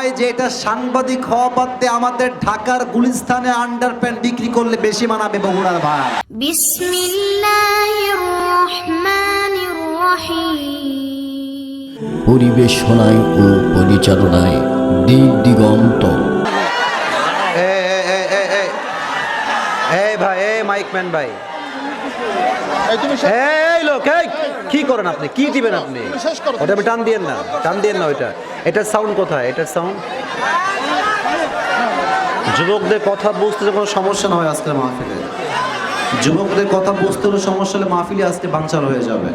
হয় যে এটা সাংবাদিক হওয়া বাদ দিয়ে আমাদের ঢাকার গুলিস্তানে আন্ডারপ্যান্ট বিক্রি করলে বেশি মানাবে বগুড়ার ভাই। বিসমিল্লাহির রহমানির রহিম। পরিবেশনায় ও পরিচালনায় দিক দিগন্ত। এই ভাই, এই মাইকম্যান ভাই, এই লোক, এই কি করেন আপনি? কি দিবেন আপনি? ওটা টান দিয়েন না, টান দিয়েন না ওইটা। এটার সাউন্ড কোথায়? এটার সাউন্ড। যুবকদের কথা বুঝতে কোনো সমস্যা না হয় আজকের মাহফিলে। যুবকদের কথা বুঝতে হলে সমস্যা হলে মাহফিলে আজকে বাঞ্চাল হয়ে যাবে।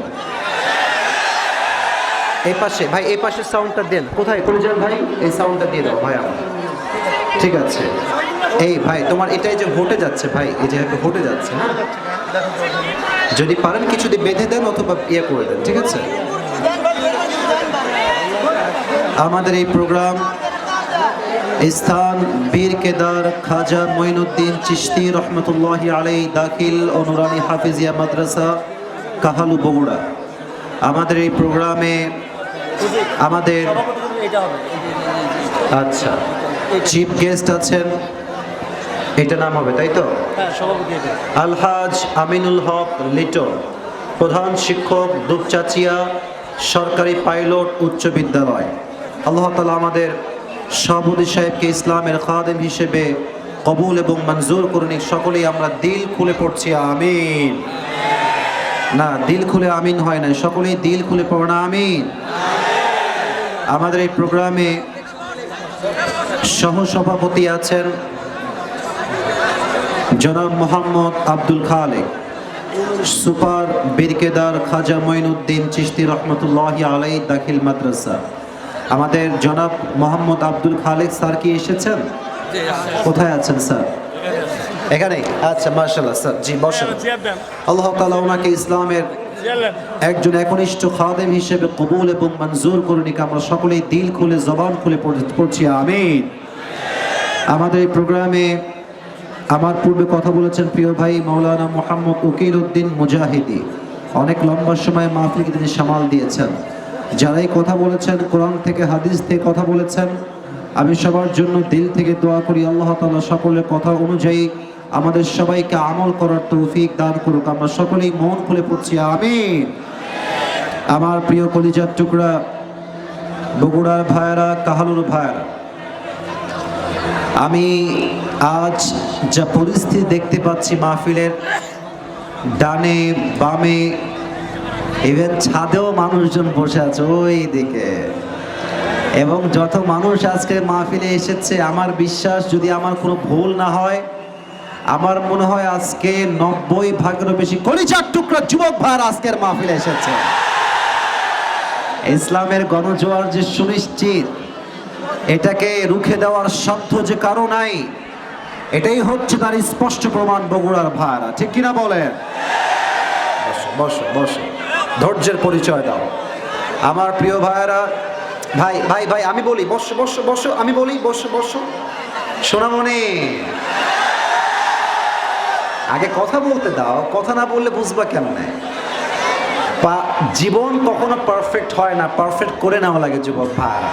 এই পাশে ভাই, এই পাশের সাউন্ডটা দেন। কোথায় কলিজার ভাই? এই সাউন্ডটা দিয়ে দাও ভাই আমার। ঠিক আছে। এই ভাই, তোমার এটাই যে ঘটে যাচ্ছে ভাই, এই যে ঘটে যাচ্ছে, হ্যাঁ, যদি পারেন কিছু দিয়ে বেঁধে দেন অথবা ইয়ে করে দেন, ঠিক আছে? আমাদের এই প্রোগ্রাম স্থান বীর কেদার খাজা মঈনুদ্দিন চিশতি রহমতুল্লাহি আলাইহি দাখিল ও নুরানি হাফিজিয়া মাদ্রাসা কাহালু বগুড়া। আমাদের এই প্রোগ্রামে আমাদের আচ্ছা চিফ গেস্ট আছেন, এটা নাম হবে তাই তো? আলহাজ আমিনুল হক লিটন, প্রধান শিক্ষক দুপচাচিয়া সরকারি পাইলট উচ্চ বিদ্যালয়। আল্লাহ তাআলা আমাদের সভাপতি সাহেবকে ইসলামের খাদেম হিসেবে কবুল এবং মঞ্জুর করুন। সকলেই আমরা দিল খুলে পড়ছি আমিন। না, দিল খুলে আমিন হয় না, সকলেই দিল খুলে পড়না আমিন। আমাদের এই প্রোগ্রামে সহসভাপতি আছেন জনাব মোহাম্মদ আব্দুল খালেক, সুপার বীরকেদার খাজা মঈনুদ্দিন চিশতি রহমতুল্লাহি আলাইহি দাখিল মাদ্রাসা। আমাদের জনাব মোহাম্মদ আব্দুল খালেক স্যার কি এসেছেন? কোথায় আছেন স্যার? এখানে। আচ্ছা, মাশাআল্লাহ স্যার, জি বসেন। আল্লাহ তাআলা ওনাকে ইসলামের একজন একনিষ্ঠ খাদেম হিসেবে কবুল এবং মঞ্জুর করুন। আমরা সকলেই দিল খুলে জবান খুলে পড়ছি আমিন। আমাদের এই প্রোগ্রামে আমার পূর্বে কথা বলেছেন প্রিয় ভাই মাওলানা মোহাম্মদ উকিল উদ্দিন মুজাহিদি, অনেক লম্বা সময় মাহফিলকে তিনি সামাল দিয়েছেন। যারাই কথা বলেছেন কোরআন থেকে হাদিস থেকে কথা বলেছেন, আমি সবার জন্য দিল থেকে দোয়া করি আল্লাহ তাআলা সকলের কথা অনুযায়ী আমাদের সবাইকে আমল করার তৌফিক দান করুক। আমরা সকলেই মন খুলে পড়ছি আমিন। আমার প্রিয় কলিজার টুকরা বগুড়ার ভাইয়েরা, কাহালুর ভাইয়েরা, আমি আজ যা পরিস্থিতি দেখতে পাচ্ছি মাহফিলের ডানে বামে, ইভেন ছাদেও মানুষজন বসে আছে ওই দিকে, এবং যত মানুষ আজকে মাহফিলে এসেছে আমার বিশ্বাস, যদি আমার কোনো ভুল না হয়, আমার মনে হয় আজকে 90 ভাগেরও বেশি কলিজার টুকরা যুবক ভাইরা আজকের মাহফিলে এসেছে। ইসলামের গণজোয়ার যে সুনিশ্চিত, এটাকে রুখে দেওয়ার সাধ্য যে কারো নাই, এটাই হচ্ছে তার স্পষ্ট প্রমাণ বগুড়ার ভাইরা, ঠিক কিনা বলেন? বসো বসো বসো, ধৈর্যের পরিচয় দাও আমার প্রিয় ভাইরা। ভাই ভাই ভাই আমি বলি বসো বসো বসো, আমি বলি বসো বসো। সোনামণি, আগে কথা বলতে দাও, কথা না বললে বুঝবা কেমনে? জীবন কখনো পারফেক্ট হয় না, পারফেক্ট করে নেওয়া লাগে যুবক ভাইরা।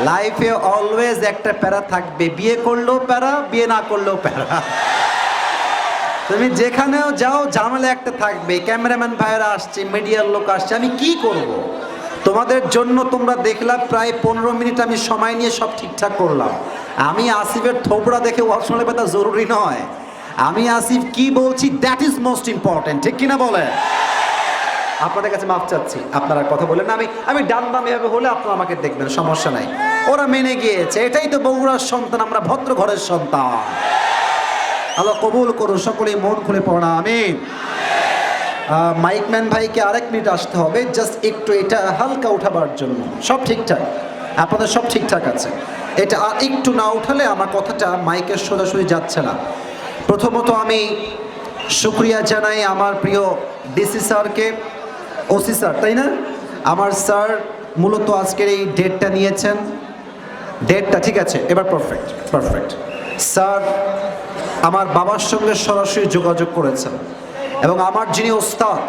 লাইফে অলওয়েজ একটা প্যারা থাকবে, বিয়ে করলেও প্যারা, বিয়ে না করলেও প্যারা। তুমি যেখানেও যাও ঝামেলা একটা থাকবে। ক্যামেরাম্যান ভাইরা আসছে, মিডিয়ার লোক আসছে, আমি কি করব? তোমাদের জন্য তোমরা দেখলাম প্রায় 15 মিনিট আমি সময় নিয়ে সব ঠিকঠাক করলাম। আমি আসিফের থোবড়া দেখে ওয়াশরুমে ব্যথা জরুরি নয়, আমি আসিফ কি বলছি দ্যাট ইজ মোস্ট ইম্পর্টেন্ট, ঠিক কিনা বলে? আপনাদের কাছে মাফ চাচ্ছি, আপনারা কথা বলেন না, আমি ডান বাম এভাবে হলে আপনারা আমাকে দেখবেন, সমস্যা নাই। ওরা মেনে গিয়েছে, এটাই তো বগুড়ার সন্তান, আমরা ভদ্র ঘরের সন্তান। আল্লাহ কবুল করুন, সকলেই মন খুলে পড়া আমিন। মাইকম্যান ভাইকে আরেক মিনিট আসতে হবে, জাস্ট একটু এটা হালকা উঠাবার জন্য। সব ঠিকঠাক, আপনাদের সব ঠিকঠাক আছে। এটা আর একটু না উঠালে আমার কথাটা মাইকের সোজাসুজি যাচ্ছে না। প্রথমত আমি শুক্রিয়া জানাই আমার প্রিয় ডিসি স্যারকে, ওসি স্যার তাই না, আমার স্যার মূলত আজকের এই ডেটটা নিয়েছেন। ডেটটা ঠিক আছে, এবার পারফেক্ট পারফেক্ট। স্যার আমার বাবার সঙ্গে সরাসরি যোগাযোগ করেছেন, এবং আমার যিনি ওস্তাদ,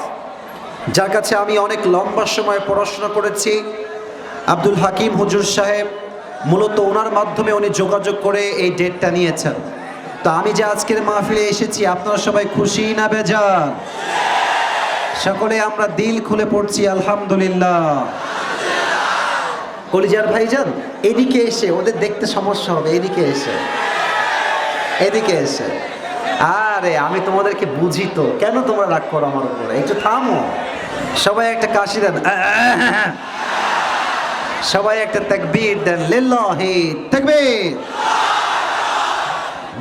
যার কাছে আমি অনেক লম্বা সময় পড়াশোনা করেছি, আব্দুল হাকিম হুজুর সাহেব, মূলত ওনার মাধ্যমে উনি যোগাযোগ করে এই ডেটটা নিয়েছেন। তো আমি যে আজকের মাহফিলে এসেছি, আপনারা সবাই খুশি না বেজার? সকলে আমরা দিল খুলে পড়ছি আলহামদুলিল্লাহ। কলিজার ভাইজান এদিকে এসে, ওদের দেখতে সমস্যা হবে, এদিকে এসে, এদিকে এসে। আরে আমি তোমাদেরকে বুঝি তো, কেন তোমরা রাগ করো আমার উপরে? একটু থামো, সবাই একটা কাশি দেন, সবাই একটা তাকবীর দেন, লিল্লাহি তাকবীর।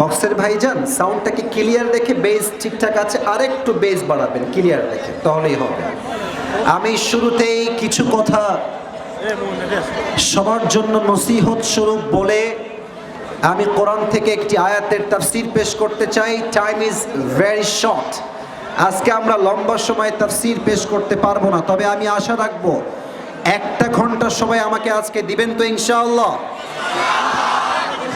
বক্সের ভাইজান সাউন্ডটাকে ক্লিয়ার দেখে, বেস ঠিকঠাক আছে, আরেকটু বেস বাড়াবেন ক্লিয়ার দেখে, তাহলেই হবে। আমি শুরুতেই কিছু কথা সবার জন্য নসিহত স্বরূপ বলে আমি কোরআন থেকে একটি আয়াতের তাফসীর পেশ করতে চাই। টাইম ইজ ভেরি শর্ট, আজকে আমরা লম্বা সময় তাফসীর পেশ করতে পারবো না, তবে আমি আশা রাখবো 1 ঘন্টা সময় আমাকে আজকে দিবেন তো ইনশাআল্লাহ।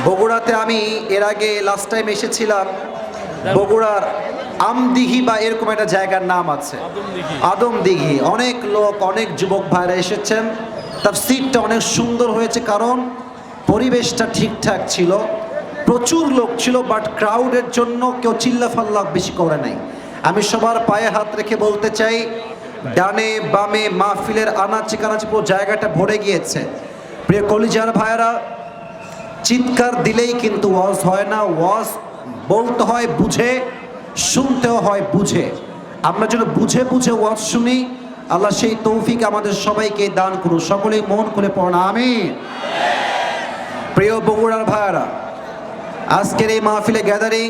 বগুড়াতে আমি এর আগে লাস্ট টাইম এসেছিলাম, বগুড়ার আমদিঘি বা এরকম একটা জায়গার নাম আছে, আদমদিঘি। অনেক লোক, অনেক যুবক ভাইরা এসেছেন, তাফসীরটা অনেক সুন্দর হয়েছে, কারণ পরিবেশটা ঠিকঠাক ছিল, প্রচুর লোক ছিল, বাট ক্রাউডের জন্য কেউ চিল্লাফাল্লা বেশি করে নাই। আমি সবার পায়ে হাত রেখে বলতে চাই, ডানে বামে মাহফিলের আনাচে কানাচে পুরো জায়গাটা ভরে গিয়েছে। প্রিয় কলিজার ভাইয়েরা, চিৎকার দিলেই কিন্তু ওয়াজ হয় না, ওয়াজ বলতে হয় বুঝে, শুনতেও হয় বুঝে। আমরা যেন বুঝে বুঝে ওয়াজ শুনি, আল্লাহ সেই তৌফিক আমাদের সবাইকে দান করুন। সকলেই মন খুলে পড়ুন আমিন। প্রিয় বগুড়ার ভাইয়েরা, আজকের এই মাহফিলে গ্যাদারিং,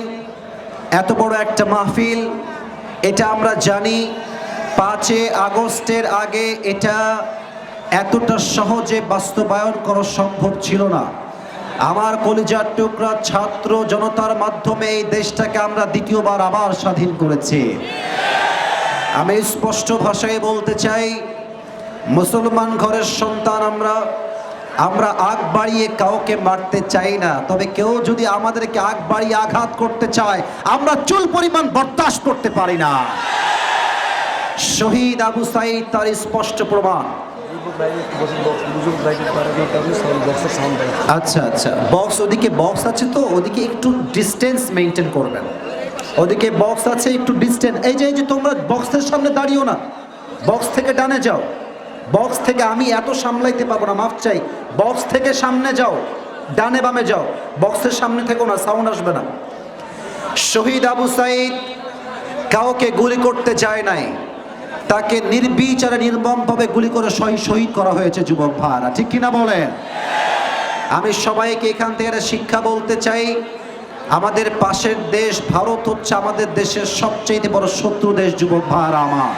এত বড় একটা মাহফিল, এটা আমরা জানি 5 আগস্টের আগে এটা এতটা সহজে বাস্তবায়ন করা সম্ভব ছিল না। আমার কলিজার টুকরা ছাত্র জনতার মাধ্যমে এই দেশটাকে আমরা দ্বিতীয়বার আবার স্বাধীন করেছি। আমি স্পষ্ট ভাষায় বলতে চাই, মুসলমান ঘরের সন্তান আমরা আগ বাড়িয়ে কাউকে মারতে চাই না, তবে কেউ যদি আমাদেরকে আগ বাড়িয়ে আঘাত করতে চায়, আমরা চুল পরিমাণ বরদাস্ত করতে পারি না। শহীদ আবু সাঈদ তার স্পষ্ট প্রমাণ। আচ্ছা আচ্ছা, বক্স, ওদিকে বক্স আছে তো, ওদিকে একটু ডিস্টেন্স মেনটেন করবেন, ওদিকে বক্স আছে, একটু ডিস্টেন্স। এই যে তোমরা বক্সের সামনে দাঁড়িও না, বক্স থেকে ডানে যাও, বক্স থেকে আমি এত সামলাইতে পারবো না, মাফ চাই। বক্স থেকে সামনে যাও, ডানে বামে যাও, বক্সের সামনে থেকো না, সাউন্ড আসবে না। শহীদ আবু সাঈদ কাউকে গুলি করতে যায় নাই, তাকে নির্বিচারে নির্মমভাবে গুলি করে শহীদ করা হয়েছে যুবক ভাইরা, ঠিক কিনা বলেন? আমি সবাইকে এখান থেকে একটা শিক্ষা বলতে চাই, আমাদের পাশের দেশ ভারত হচ্ছে আমাদের দেশের সবচেয়ে বড় শত্রু দেশ যুবক ভাইরা আমার।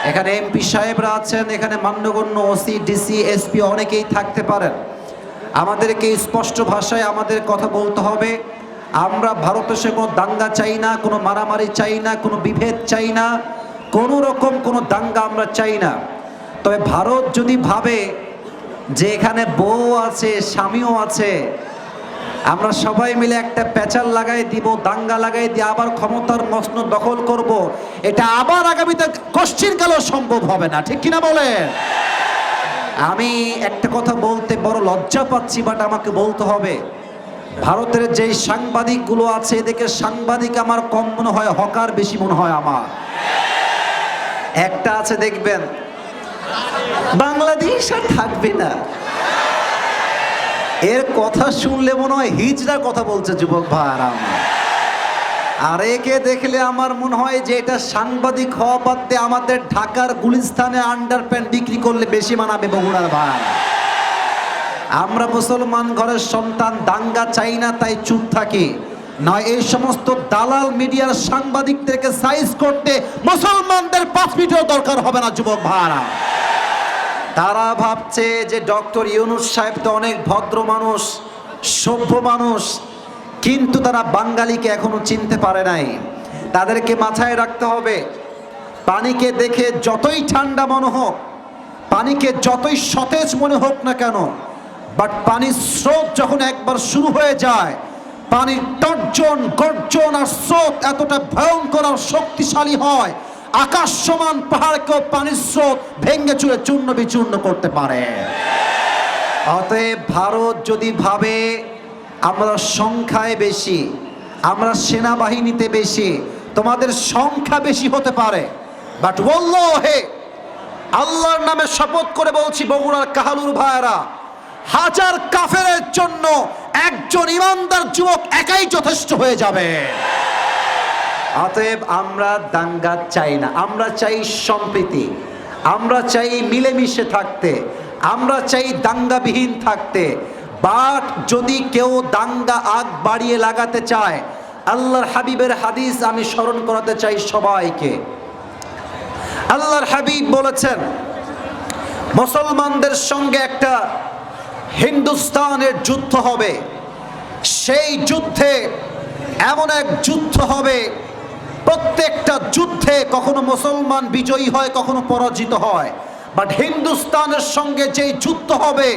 এখানে এমপি সাহেবরা আছেন, এখানে মান্যগণ্য ওসি ডিসি এসপি অনেকেই থাকতে পারেন। আমাদেরকে স্পষ্ট ভাষায় আমাদের কথা বলতে হবে, আমরা ভারতে সে কোনো দাঙ্গা চাই না, কোনো মারামারি চাই না, কোনো বিভেদ চাই না, কোনো রকম কোনো দাঙ্গা আমরা চাই না। তবে ভারত যদি ভাবে যে এখানে বউ আছে, স্বামীও আছে, আমরা সবাই মিলে একটা প্যাচাল লাগাই দিব, দাঙ্গা লাগাই দিয়ে আবার ক্ষমতার মসনদ দখল করব, এটা আবার আগামীতে কশ্চিনকালেও সম্ভব হবে না, ঠিক কিনা বলেন? আমি একটা কথা বলতে বড় লজ্জা পাচ্ছি, বাট আমাকে বলতে হবে, ভারতের যে সাংবাদিকগুলো আছে, এদিকে সাংবাদিক আমার কম মনে হয়, হকার বেশি মনে হয় আমার। একটা আছে দেখবেন, বাংলাদেশ আর থাকবে না, এর কথা শুনলে মনে হয় হিজড়ার কথা বলছে যুবক ভাইরা। আর একে দেখলে আমার মনে হয় যে এটা সাংবাদিক হওয়া বাদ দিয়ে আমাদের ঢাকার গুলিস্তানে আন্ডারপ্যান্ট বিক্রি করলে বেশি মানাবে বগুড়ার ভাই। আমরা মুসলমান ঘরের সন্তান, দাঙ্গা চাই না তাই চুপ থাকি, নয় এই সমস্ত দালাল মিডিয়ার সাংবাদিকদেরকে সাইজ করতে মুসলমানদের 5 মিনিটও দরকার হবে না যুবক ভাইরা। তারা ভাবছে যে ডক্টর ইউনূস সাহেব তো অনেক ভদ্র মানুষ, সভ্য মানুষ, কিন্তু তারা বাঙালিকে এখনো চিনতে পারে নাই। তাদেরকে মাথায় রাখতে হবে, পানিকে দেখে যতই ঠান্ডা মনে হোক, পানিকে যতই সতেজ মনে হোক না কেন, বাট পানির স্রোত যখন একবার শুরু হয়ে যায়, পানির তর্জন গর্জন আর স্রোত এতটা ভয়ঙ্কর আর শক্তিশালী হয়, আকাশ সমান পাহাড়কেও পানির স্রোত ভেঙ্গে চুরে চূর্ণ বিচূর্ণ করতে পারে। অতএব ভারত যদি ভাবে আমরা সংখ্যায় বেশি, আমরা সেনাবাহিনীতে বেশি, তোমাদের সংখ্যা বেশি হতে পারে, বাট ওয়াল্লাহি আল্লাহর নামে শপথ করে বলছি বগুড়ার কাহালুর ভাইরা, হাজার কাফেরের জন্য একজন ইমানদার যুবক একাই যথেষ্ট হয়ে যাবে। অতএব আমরা দাঙ্গা চাই না, আমরা চাই সম্প্রীতি, আমরা চাই মিলেমিশে থাকতে, আমরা চাই দাঙ্গাবিহীন থাকতে। বাট যদি কেউ দাঙ্গা আগ বাড়িয়ে লাগাতে চায়, আল্লাহর হাবিবের হাদিস আমি স্মরণ করাতে চাই সবাইকে। আল্লাহর হাবিব বলেছেন, মুসলমানদের সঙ্গে একটা হিন্দুস্তানের যুদ্ধ হবে, সেই যুদ্ধে এমন এক যুদ্ধ হবে, প্রত্যেকটা যুদ্ধে কখনো মুসলমান বিজয়ী হয়, কখনো পরাজিত হয়, বাট হিন্দুস্তানের সঙ্গে যেই যুদ্ধ হবে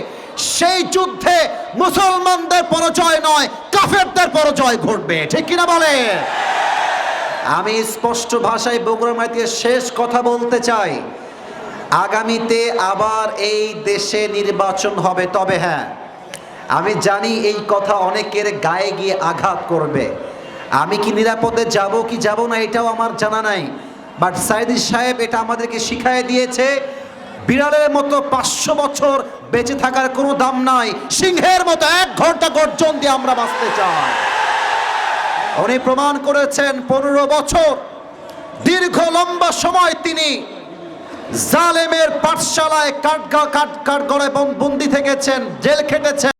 সেই যুদ্ধে মুসলমানদের পরাজয় নয়, কাফেরদের পরাজয় ঘটবে। ঠিক কিনা বলে? আমি স্পষ্ট ভাষায় বগুড়া মাইতির শেষ কথা বলতে চাই, আগামীতে আবার এই দেশে নির্বাচন হবে। তবে হ্যাঁ, আমি জানি এই কথা অনেকের গায়ে গিয়ে আঘাত করবে। আমি কি নিরাপদে যাব কি যাব না এটাও আমার জানা নাই, বাট সাইদি সাহেব এটা আমাদেরকে শিখায় দিয়েছে, বিড়ালের মতো 500 বছর বেঁচে থাকার কোনো দাম নাই, সিংহের মতো 1 ঘন্টা গর্জন দিয়ে আমরা বাঁচতে চাই। উনি প্রমাণ করেছেন 15 বছর দীর্ঘ লম্বা সময় তিনি জালেমের পাঠশালায় কাঠগড়ায় বন্দি থেকেছেন, জেল খেটেছেন।